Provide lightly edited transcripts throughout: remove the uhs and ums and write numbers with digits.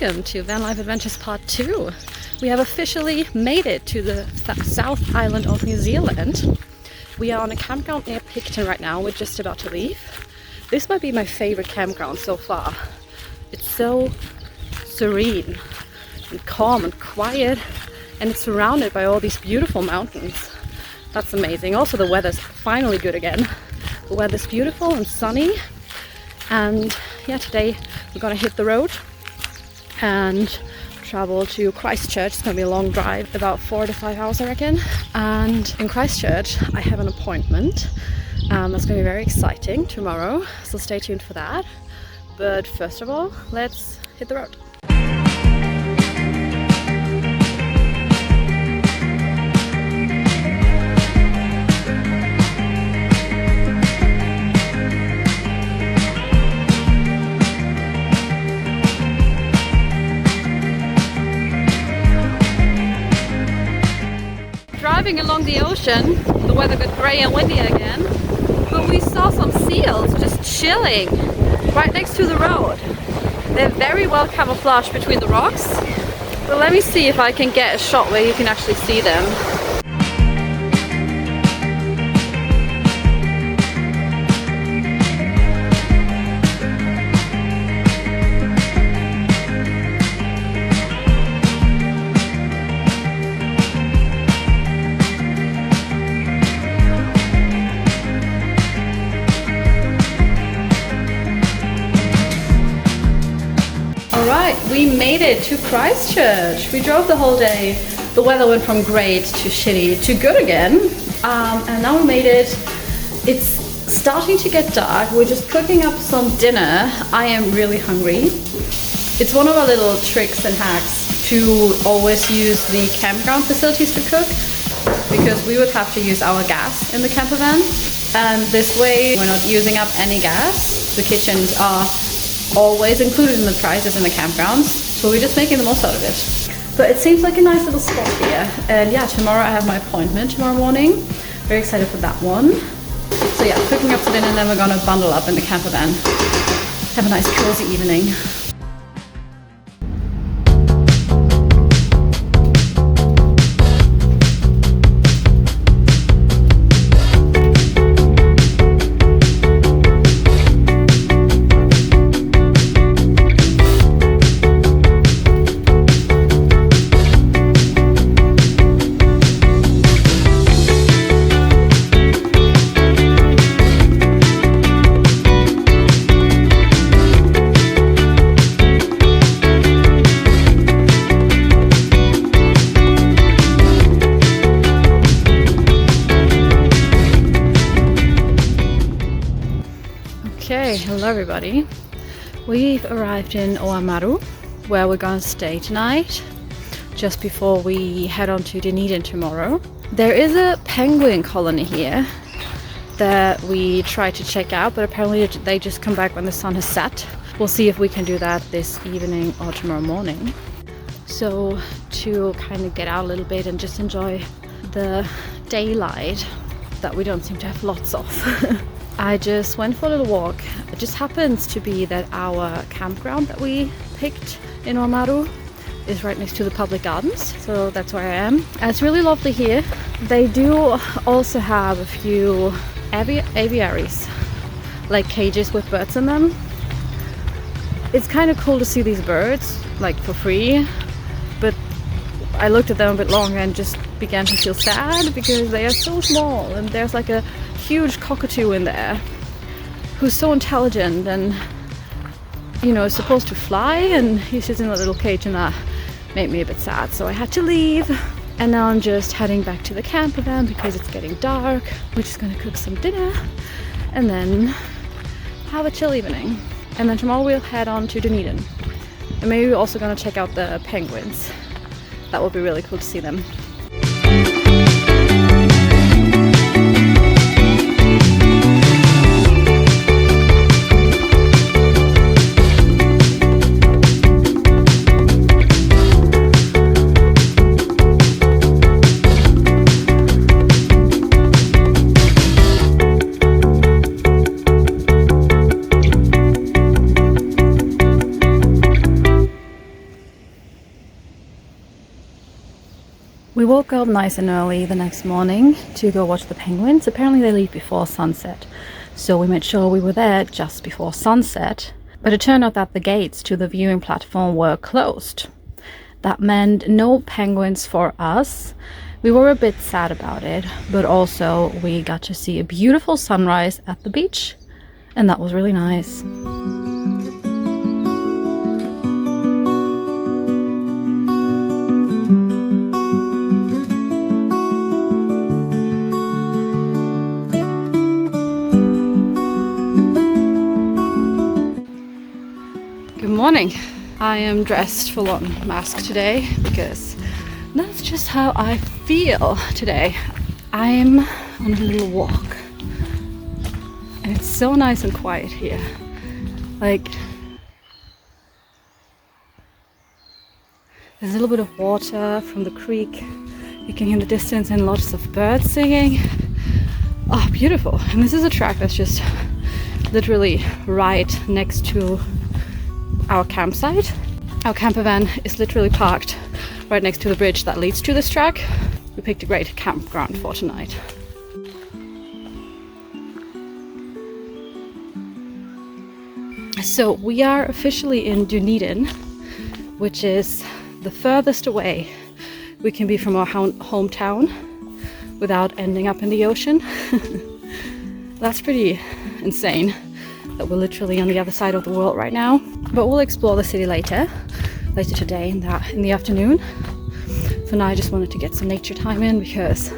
welcome to Vanlife Adventures Part 2. We have officially made it to the South Island of New Zealand. We are on a campground near Picton right now. We're just about to leave. This might be my favorite campground so far. It's so serene and calm and quiet, and it's surrounded by all these beautiful mountains. That's amazing. Also, the weather's finally good again. The weather's beautiful and sunny, and yeah, today we're gonna hit the road and travel to Christchurch. It's gonna be a long drive, about 4 to 5 hours I reckon. And in Christchurch I have an appointment that's gonna be very exciting tomorrow, so stay tuned for that. But first of all, let's hit the road. Driving along the ocean, the weather got grey and windy again, but we saw some seals just chilling right next to the road. They're very well camouflaged between the rocks, but let me see if I can get a shot where you can actually see them. Alright, we made it to Christchurch. We drove the whole day. The weather went from great to shitty to good again. And now we made it. It's starting to get dark. We're just cooking up some dinner. I am really hungry. It's one of our little tricks and hacks to always use the campground facilities to cook, because we would have to use our gas in the camper van. And this way we're not using up any gas. The kitchens are always included in the prices in the campgrounds, so we're just making the most out of it. But it seems like a nice little spot here, and yeah, tomorrow I have my appointment tomorrow morning. Very excited for that one. So yeah, cooking up for dinner, and then we're gonna bundle up in the camper van. Have a nice cozy evening. Okay, hello everybody. We've arrived in Oamaru, where we're gonna stay tonight, just before we head on to Dunedin tomorrow. There is a penguin colony here that we tried to check out, but apparently they just come back when the sun has set. We'll see if we can do that this evening or tomorrow morning. So to kind of get out a little bit and just enjoy the daylight that we don't seem to have lots of. I just went for a little walk. It just happens to be that our campground that we picked in Oamaru is right next to the public gardens, so that's where I am. And it's really lovely here. They do also have a few aviaries, like cages with birds in them. It's kind of cool to see these birds, like for free, but I looked at them a bit longer and just began to feel sad because they are so small, and there's like a huge cockatoo in there who's so intelligent and, you know, is supposed to fly, and he's just in a little cage, and that made me a bit sad, so I had to leave. And now I'm just heading back to the camper van because it's getting dark. We're just gonna cook some dinner and then have a chill evening, and then tomorrow we'll head on to Dunedin, and maybe we're also gonna check out the penguins. That would be really cool to see them. woke up nice and early the next morning to go watch the penguins. Apparently they leave before sunset, so we made sure we were there just before sunset. But it turned out that the gates to the viewing platform were closed. That meant no penguins for us. We were a bit sad about it, but also we got to see a beautiful sunrise at the beach, and that was really nice. Good morning. I am dressed full on mask today because that's just how I feel today. I'm on a little walk and it's so nice and quiet here. Like, there's a little bit of water from the creek. You can hear in the distance and lots of birds singing. Oh, beautiful. And this is a track that's just literally right next to our campsite. Our camper van is literally parked right next to the bridge that leads to this track. We picked a great campground for tonight. So we are officially in Dunedin, which is the furthest away we can be from our hometown without ending up in the ocean. That's pretty insane that we're literally on the other side of the world right now. But we'll explore the city later today in the afternoon. For now I just wanted to get some nature time in because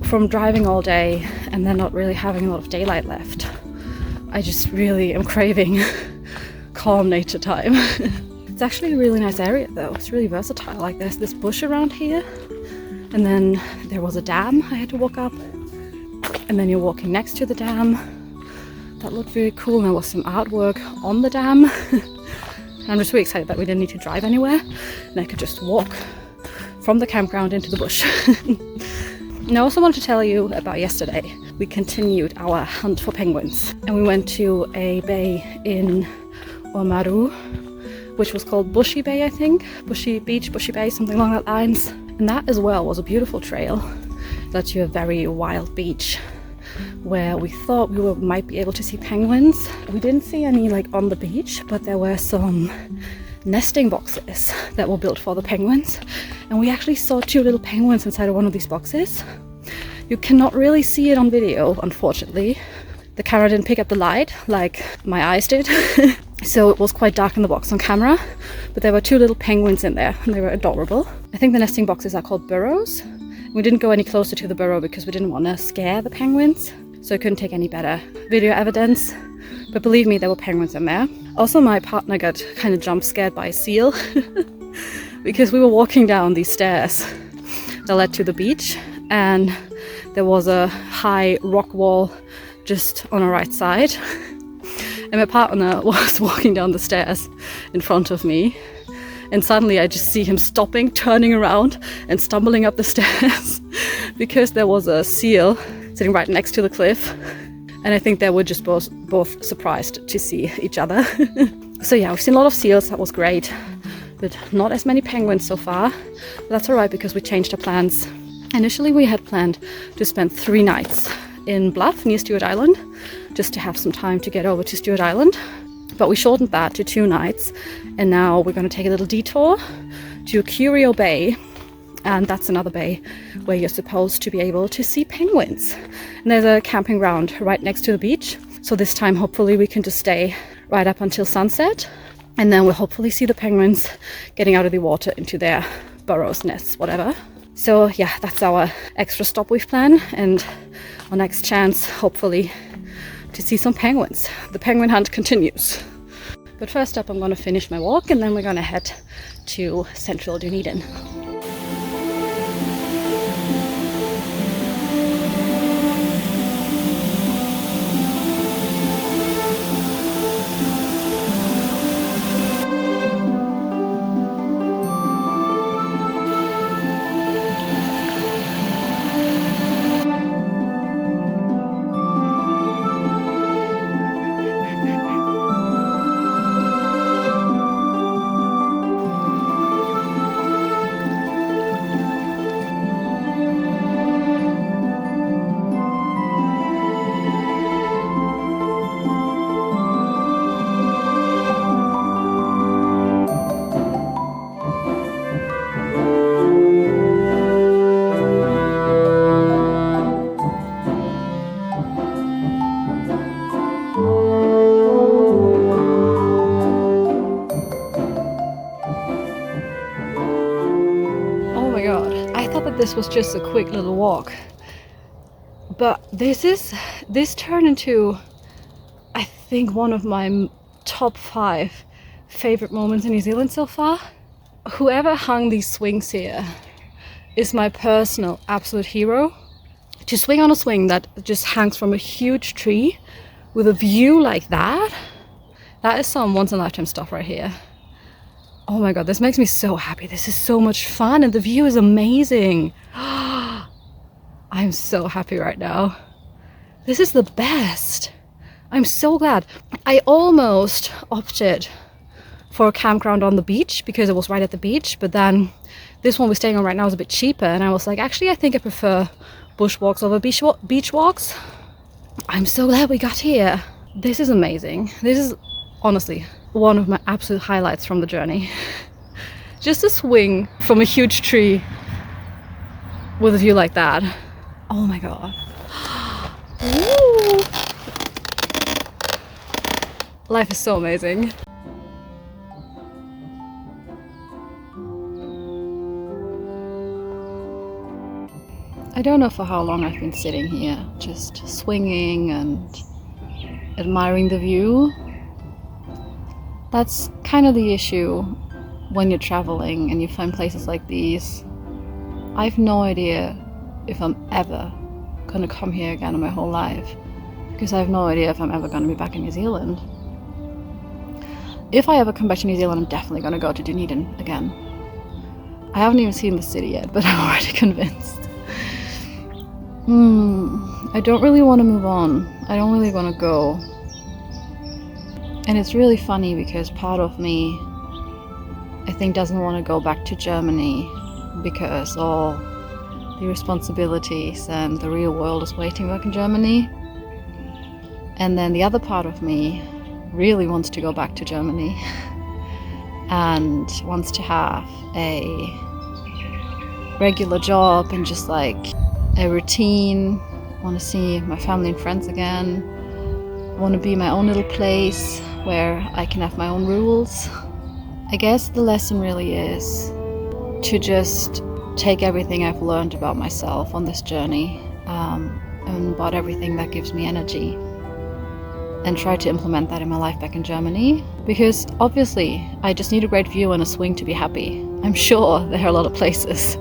from driving all day and then not really having a lot of daylight left, I just really am craving calm nature time. It's actually a really nice area though. It's really versatile. Like, there's this bush around here, and then there was a dam I had to walk up, and then you're walking next to the dam. That looked really cool, and there was some artwork on the dam. And I'm just really excited that we didn't need to drive anywhere and I could just walk from the campground into the bush. And I also wanted to tell you about yesterday. We continued our hunt for penguins and we went to a bay in Oamaru, which was called Bushy Bay, I think. Bushy Beach, Bushy Bay, something along that lines. And that as well was a beautiful trail. Led to a very wild beach where we thought we might be able to see penguins. We didn't see any like on the beach, but there were some nesting boxes that were built for the penguins. And we actually saw 2 little penguins inside of one of these boxes. You cannot really see it on video, unfortunately. The camera didn't pick up the light like my eyes did. So it was quite dark in the box on camera, but there were 2 little penguins in there and they were adorable. I think the nesting boxes are called burrows. We didn't go any closer to the burrow because we didn't want to scare the penguins, so I couldn't take any better video evidence. But believe me, there were penguins in there. Also, my partner got kind of jump scared by a seal because we were walking down these stairs that led to the beach, and there was a high rock wall just on our right side. And my partner was walking down the stairs in front of me. And suddenly I just see him stopping, turning around and stumbling up the stairs because there was a seal sitting right next to the cliff. And I think they were just both surprised to see each other. So yeah, we've seen a lot of seals, that was great. But not as many penguins so far. But that's alright because we changed our plans. Initially we had planned to spend 3 nights in Bluff near Stewart Island, just to have some time to get over to Stewart Island. But we shortened that to 2 nights, and now we're going to take a little detour to Curio Bay, and that's another bay where you're supposed to be able to see penguins. And there's a camping ground right next to the beach, so this time hopefully we can just stay right up until sunset, and then we'll hopefully see the penguins getting out of the water into their burrows, nests, whatever. So yeah, that's our extra stop we've planned, and our next chance hopefully to see some penguins. The penguin hunt continues. But first up, I'm going to finish my walk and then we're going to head to central Dunedin. thought that this was just a quick little walk, but this turned into, I think, one of my top 5 favorite moments in New Zealand so far. Whoever hung these swings here is my personal absolute hero. To swing on a swing that just hangs from a huge tree with a view like that, that is some once in a lifetime stuff right here. Oh my god, this makes me so happy. This is so much fun and the view is amazing. I'm so happy right now. This is the best. I'm so glad. I almost opted for a campground on the beach because it was right at the beach, but then this one we're staying on right now is a bit cheaper, and I was like, actually I think I prefer bushwalks over beach walks. I'm so glad we got here. This is amazing. This is honestly one of my absolute highlights from the journey. Just a swing from a huge tree with a view like that. Oh my god. Woo. Life is so amazing. I don't know for how long I've been sitting here, just swinging and admiring the view. That's kind of the issue when you're traveling and you find places like these. I have no idea if I'm ever gonna come here again in my whole life, because I have no idea if I'm ever gonna be back in New Zealand. If I ever come back to New Zealand, I'm definitely gonna go to Dunedin again. I haven't even seen the city yet, but I'm already convinced. I don't really want to move on. I don't really want to go. And it's really funny because part of me, I think, doesn't want to go back to Germany because all the responsibilities and the real world is waiting back in Germany. And then the other part of me really wants to go back to Germany and wants to have a regular job and just like a routine. I want to see my family and friends again. I want to be my own little place where I can have my own rules. I guess the lesson really is to just take everything I've learned about myself on this journey and about everything that gives me energy and try to implement that in my life back in Germany, because obviously I just need a great view and a swing to be happy. I'm sure there are a lot of places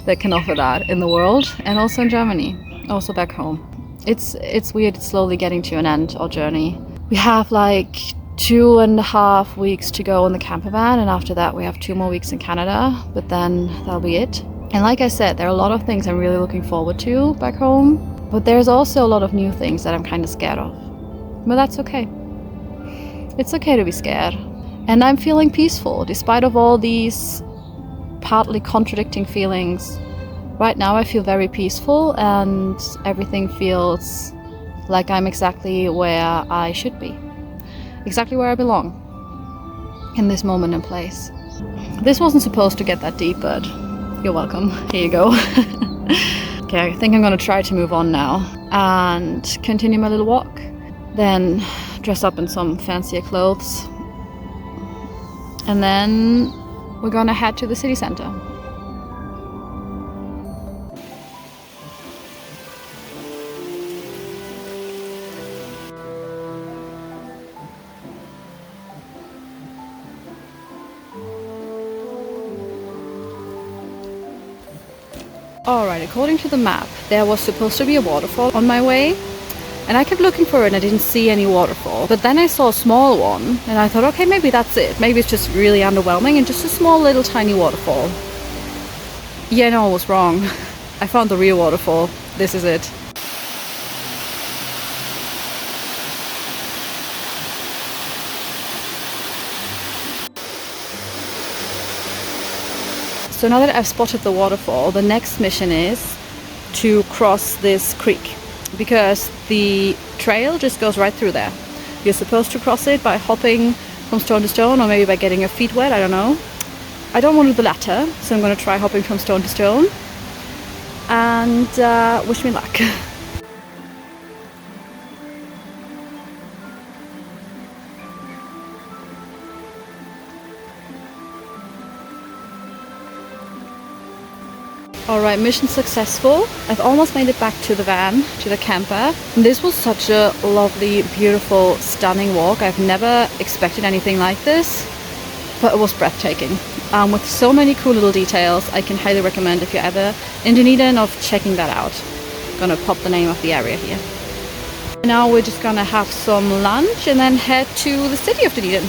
that can offer that in the world, and also in Germany, also back home. It's weird, it's slowly getting to an end, our journey. We have like 2.5 weeks to go in the camper van, and after that we have 2 more weeks in Canada, but then that'll be it. And like I said, there are a lot of things I'm really looking forward to back home, but there's also a lot of new things that I'm kind of scared of. But that's okay. It's okay to be scared. And I'm feeling peaceful despite of all these partly contradicting feelings. Right now I feel very peaceful and everything feels like I'm exactly where I should be. Exactly where I belong in this moment and place. This wasn't supposed to get that deep, but you're welcome. Here you go. Okay, I think I'm gonna try to move on now and continue my little walk. Then dress up in some fancier clothes. And then we're gonna head to the city center. Alright, according to the map, there was supposed to be a waterfall on my way. And I kept looking for it and I didn't see any waterfall. But then I saw a small one and I thought, okay, maybe that's it. Maybe it's just really underwhelming and just a small little tiny waterfall. Yeah, no, I was wrong. I found the real waterfall. This is it. So now that I've spotted the waterfall, the next mission is to cross this creek, because the trail just goes right through there. You're supposed to cross it by hopping from stone to stone, or maybe by getting your feet wet, I don't know. I don't want to do the latter, so I'm going to try hopping from stone to stone. And wish me luck. Alright, mission successful. I've almost made it back to the van, to the camper. And this was such a lovely, beautiful, stunning walk. I've never expected anything like this, but it was breathtaking. With so many cool little details, I can highly recommend if you're ever in Dunedin of checking that out. I'm gonna pop the name of the area here. Now we're just gonna have some lunch and then head to the city of Dunedin.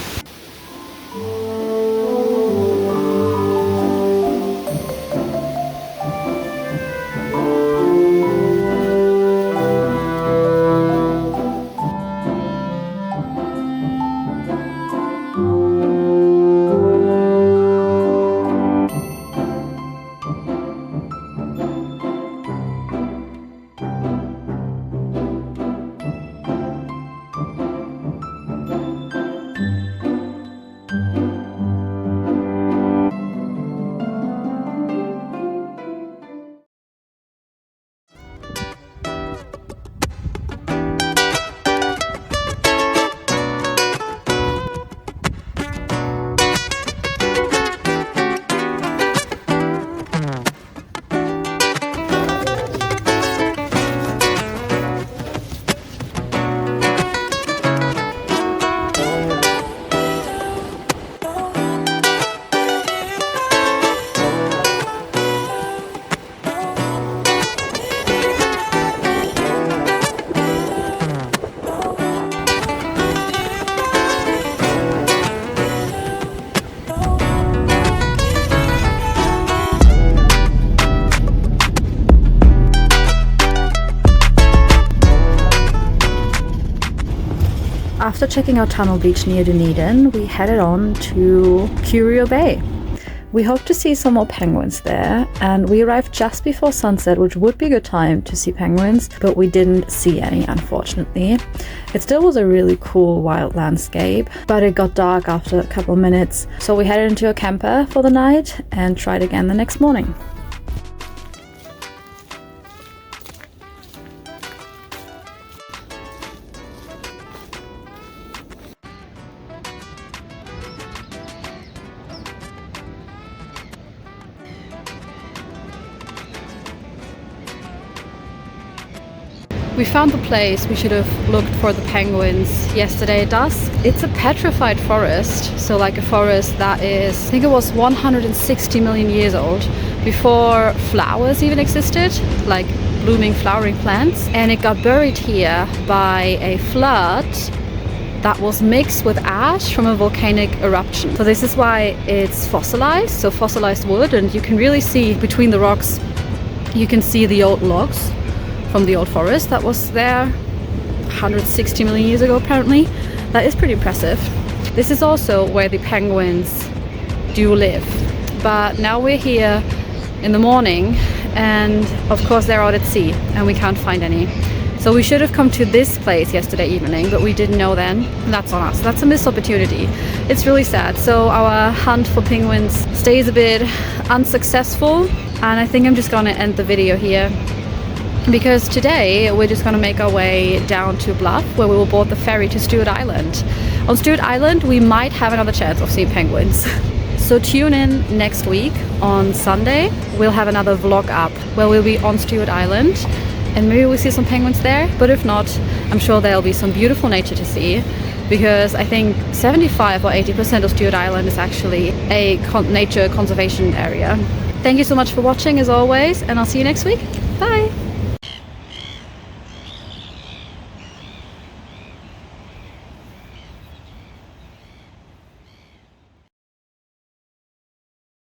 After checking out Tunnel Beach near Dunedin, we headed on to Curio Bay. We hope to see some more penguins there, and we arrived just before sunset, which would be a good time to see penguins, but we didn't see any, unfortunately. It still was a really cool wild landscape, but it got dark after a couple of minutes, so we headed into a camper for the night and tried again the next morning. We found the place we should have looked for the penguins yesterday at dusk. It's a petrified forest, so like a forest that is, I think it was 160 million years old, before flowers even existed, like blooming flowering plants. And it got buried here by a flood that was mixed with ash from a volcanic eruption. So this is why it's fossilized, so fossilized wood, and you can really see between the rocks, you can see the old logs from the old forest that was there 160 million years ago, apparently. That is pretty impressive. This is also where the penguins do live. But now we're here in the morning, and of course they're out at sea and we can't find any. So we should have come to this place yesterday evening, but we didn't know then. That's on us. That's a missed opportunity. It's really sad. So our hunt for penguins stays a bit unsuccessful, and I think I'm just gonna end the video here, because today we're just going to make our way down to Bluff, where we will board the ferry to Stewart Island. On Stewart Island we might have another chance of seeing penguins. So tune in next week on Sunday. We'll have another vlog up where we'll be on Stewart Island, and maybe we'll see some penguins there, but if not, I'm sure there'll be some beautiful nature to see, because I think 75 or 80% of Stewart Island is actually a nature conservation area. Thank you so much for watching as always, and I'll see you next week. Bye!